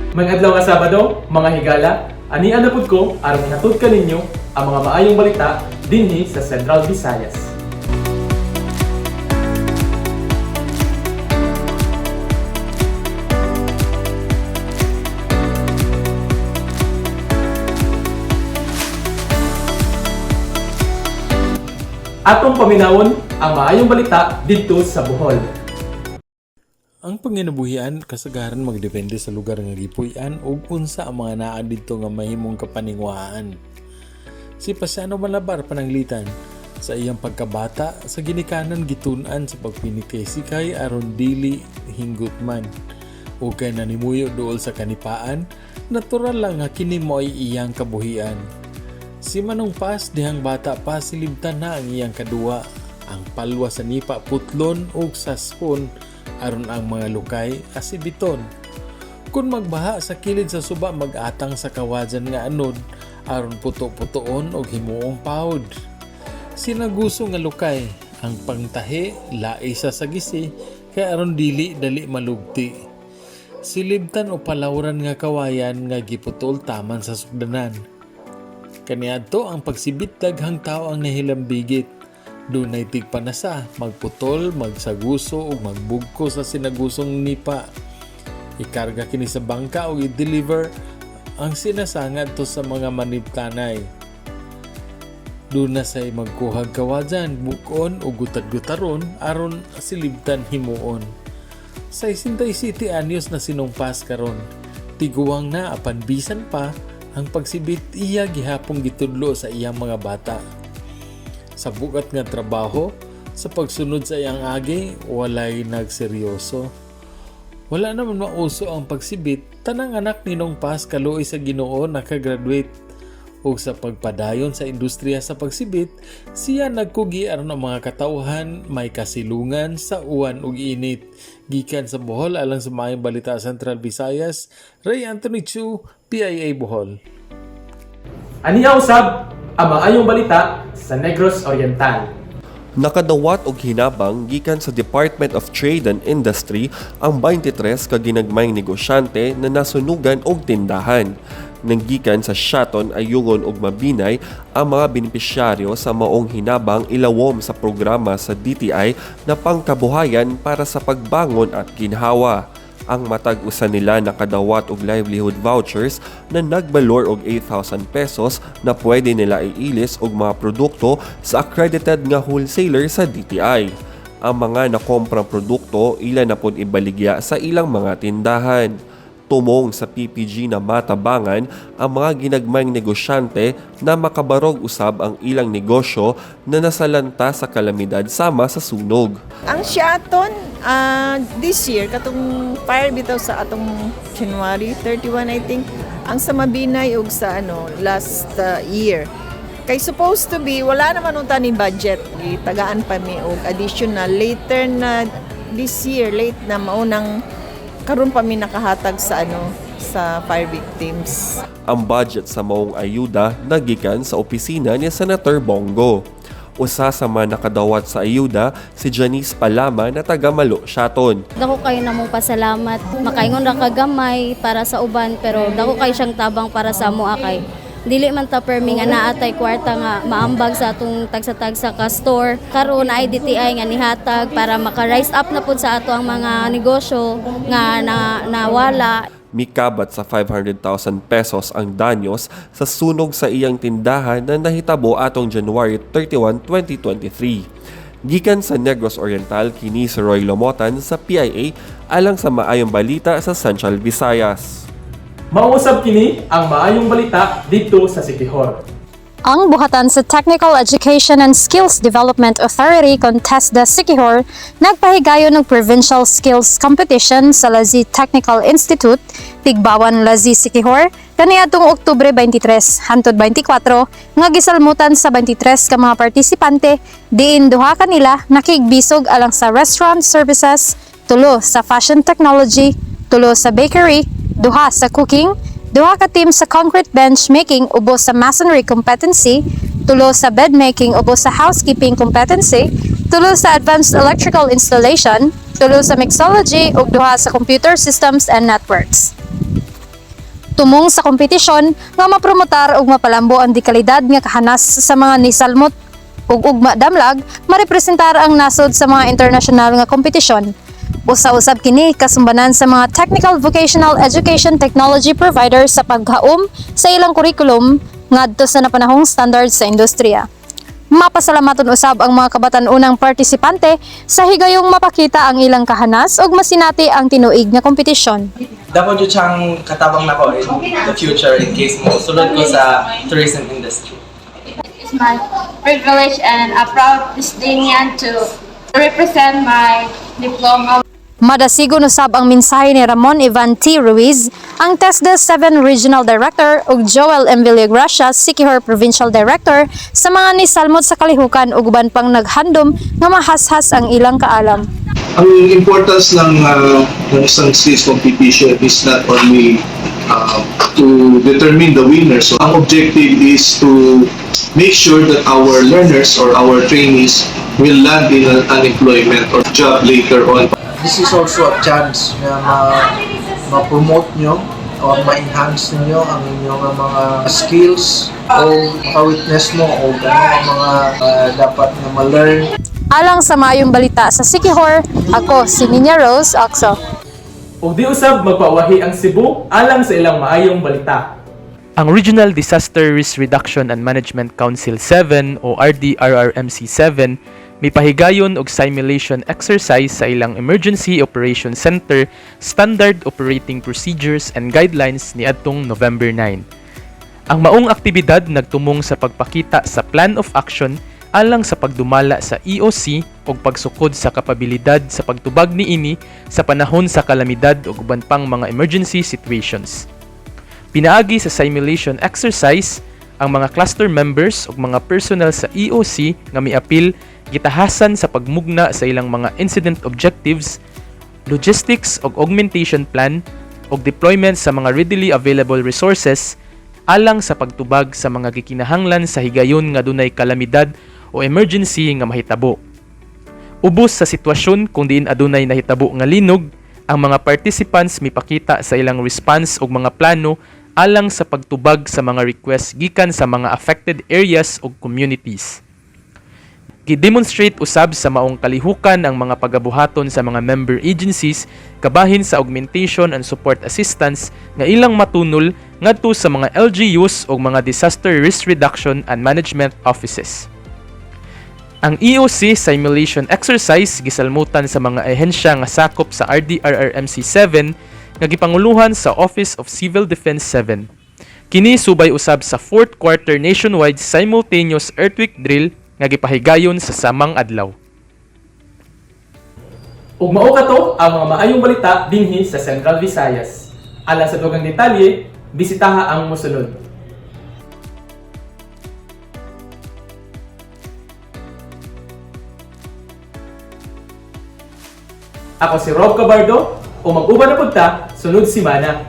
Mga adlaw nga Sabado, mga higala, anian na pud ko aron ihatod kaninyo ang mga maayong balita dinhi sa Central Visayas. Atong paminawon ang maayong balita didto sa Bohol. Ang panginabuhian kasagaran magdepende sa lugar nga gipuy-an ug unsa ang mga naa didto nga mahimong kapaningwahaan. Si Pasiano Malabar pananglitan sa iyang pagkabata sa ginikanan gitun-an sa pagpinikay-sikay aron dili hinggot man. Ug kay nanimuyo duol sa kanipaan, natural lang nga kini mo'y iyang kabuhian. Si Manong Pas dihang bata pa silibtan na ang iyang kadua, ang palwa sa nipa putlon ug saspon aron ang mga lukay asibiton. Kung magbaha sa kilid sa suba mag-atang sa kawajan nga anod aron puto-putoon og himuong pawod. Sinaguso nga lukay ang pangtahi laay sa sagisi kay aron dili dali malugti. Silibtan o palawran nga kawayan nga giputol taman sa sugdanan. Kaniadto ang pagsibit daghang tao ang nahilambigit. Dunay tigpanasa, magputol, magsaguso o magbugko sa sinagusong nipa. Ikarga kini sa bangka o i-deliver ang sinasangad to sa mga manibtanay. Duna say magkuhag kawajan, bukon o gutad-gutaron aron silibtan himuon. Sa 67 anyos na sinungpas karon, tiguwang na apan bisan pa ang pagsibit iya gihapong gitudlo sa iyang mga bata. Sa bugat nga trabaho, sa pagsunod sa iyang agi, walay nagseryoso. Wala naman mauso ang pagsibit, tanang anak ni Nong Pas kaluoy sa Ginoo nakagraduate. Ug sa pagpadayon sa industriya sa pagsibit, siya nagkugi aron ang mga katauhan may kasilungan sa uwan ug init. Gikan sa Bohol alang sa maayong balita sa Central Visayas, Ray Anthony Chu, PIA Bohol. Aniya usab ang maayong balita sa Negros Oriental. Nakadawat og hinabang gikan sa Department of Trade and Industry ang 23 ka ginagmayng negosyante na nasunugan og tindahan. Nanggikan sa Shaton, Ayungon ug Mabinay ang mga benepisyaryo sa maong hinabang ilawom sa programa sa DTI na pangkabuhayan para sa pagbangon at ginhawa. Ang matag usa nila nakadawat og livelihood vouchers na nagbalor og 8,000 pesos na pwede nila iilis og mga produkto sa accredited nga wholesaler sa DTI. Ang mga nakomprang produkto ila na pud ibaligya sa ilang mga tindahan. Tumong sa PPG na matabangan ang mga ginagmayng negosyante na makabarog usab ang ilang negosyo na nasalanta sa kalamidad sama sa sunog. Ang Shaton, this year, katong fire bitaw sa atong January 31 I think, ang sa Mabinay ug sa last year. Kay supposed to be, wala naman unta ni budget. Tagaan pa mi og additional. Later na this year, late na maunang karon pa mi nakahatag sa sa fire victims. Ang budget sa maong ayuda nagikan sa opisina ni Senator Bongo. Usa sa mga nakadawat sa ayuda si Janice Palama na taga Malo, Shaton. Dako kayo namong pasalamat. Makaingon ra kagamay para sa uban pero dako kayo siyang tabang para sa amoa kay dili man ta permi nga naatay kwarta nga maambag sa atong tagsa-tagsa ka store. Karon ay DTI nga nihatag para maka-rise up na pud sa ato ang mga negosyo nga nawala. Mikabat sa 500,000 pesos ang danyos sa sunog sa iyang tindahan na nahitabo atong January 31, 2023. Gikan sa Negros Oriental, kini si Roy Lomotan sa PIA alang sa maayong balita sa Central Visayas. Mauusab kini ang maayong balita dito sa Siquijor. Ang buhatan sa Technical Education and Skills Development Authority Contesta Siquijor nagpahigayon ng Provincial Skills Competition sa Lazi Technical Institute, Tigbawan, Lazi, Siquijor, kaniadtong Oktubre 23 hangtod 24 nga gisalmutan sa 23 ka mga partisipante diin duha kanila nakigbisog alang sa restaurant services, tulo sa fashion technology, tulo sa bakery, duha sa cooking, duha ka team sa concrete bench making ubos sa masonry competency, tulo sa bed making ubos sa housekeeping competency, tulo sa advanced electrical installation, tulo sa mixology ug duha sa computer systems and networks. tumong sa kompetisyon nga mapromotar ug mapalambo ang dekalidad nga kahanas sa mga nisalmot ug ugma damlag marepresentar ang nasod sa mga international nga kompetisyon. Usa-usab kini kasumbanan sa mga technical vocational education technology providers sa paghaom sa ilang kurikulum ngadto sa napanahong standard sa industriya. Mapasalamaton usab ang mga kabatan-unang partisipante sa higayong mapakita ang ilang kahanas ug masinati ang tinuig nga kompetisyon. Dapat jud siyang katabang nako in the future in case mo sulod ko sa tourism industry. It's my privilege and a proud distinction to represent my diploma. Madasigon usab ang mensahe ni Ramon Ivan T. Ruiz, ang TESDA 7 Regional Director ug Joel M. Villagracia, Siquijor Provincial Director sa mga nisalmot sa kalihukan ug uban pang naghandom nga mahashas ang ilang kaalam. Ang importance ng isang skills competition is not only to determine the winners. So, ang objective is to make sure that our learners or our trainees will land in an employment or job later on. This is also a chance na ma-promote nyo o ma-enhance ninyo ang inyong mga skills o maka-witness mo o ang mga dapat na ma-learn. Alang sa maayong balita sa Siquijor, ako si Ninya Rose Oxo. Ug di usab magpawahi ang Cebu alang sa ilang maayong balita. Ang Regional Disaster Risk Reduction and Management Council 7 o RDRRMC 7 may pahigayon og simulation exercise sa ilang Emergency Operation Center Standard Operating Procedures and Guidelines ni adtong November 9. Ang maong aktibidad nagtumong sa pagpakita sa plan of action alang sa pagdumala sa EOC ug pagsukod sa kapabilidad sa pagtubag niini sa panahon sa kalamidad ug uban pang mga emergency situations. Pinaagi sa simulation exercise, ang mga cluster members ug mga personnel sa EOC nga miapil gitahasan sa pagmugna sa ilang mga incident objectives, logistics ug augmentation plan ug deployment sa mga readily available resources alang sa pagtubag sa mga gikinahanglan sa higayon nga dunay kalamidad o emergency nga mahitabo. Ubos sa sitwasyon kung diin adunay nahitabo nga linog, ang mga participants mipakita sa ilang response ug mga plano alang sa pagtubag sa mga request gikan sa mga affected areas ug communities. Gi-demonstrate usab sa maong kalihukan ang mga pagabuhaton sa mga member agencies kabahin sa augmentation and support assistance nga ilang matunol ngadto sa mga LGUs o mga disaster risk reduction and management offices. Ang EOC simulation exercise gisalmutan sa mga ehensya nga sakop sa RDRRMC 7 nga gipanguluhan sa Office of Civil Defense 7. Kini subay usab sa 4th quarter nationwide simultaneous earthquake drill nga gipahigayon sa samang adlaw. Ug mao kato ang mga maayong balita dinhi sa Central Visayas. Alang sa dugang detalye, bisitaha ang mosunod. Ako si Rob Cabardo, o mag-uban na punta, sunod si Mana.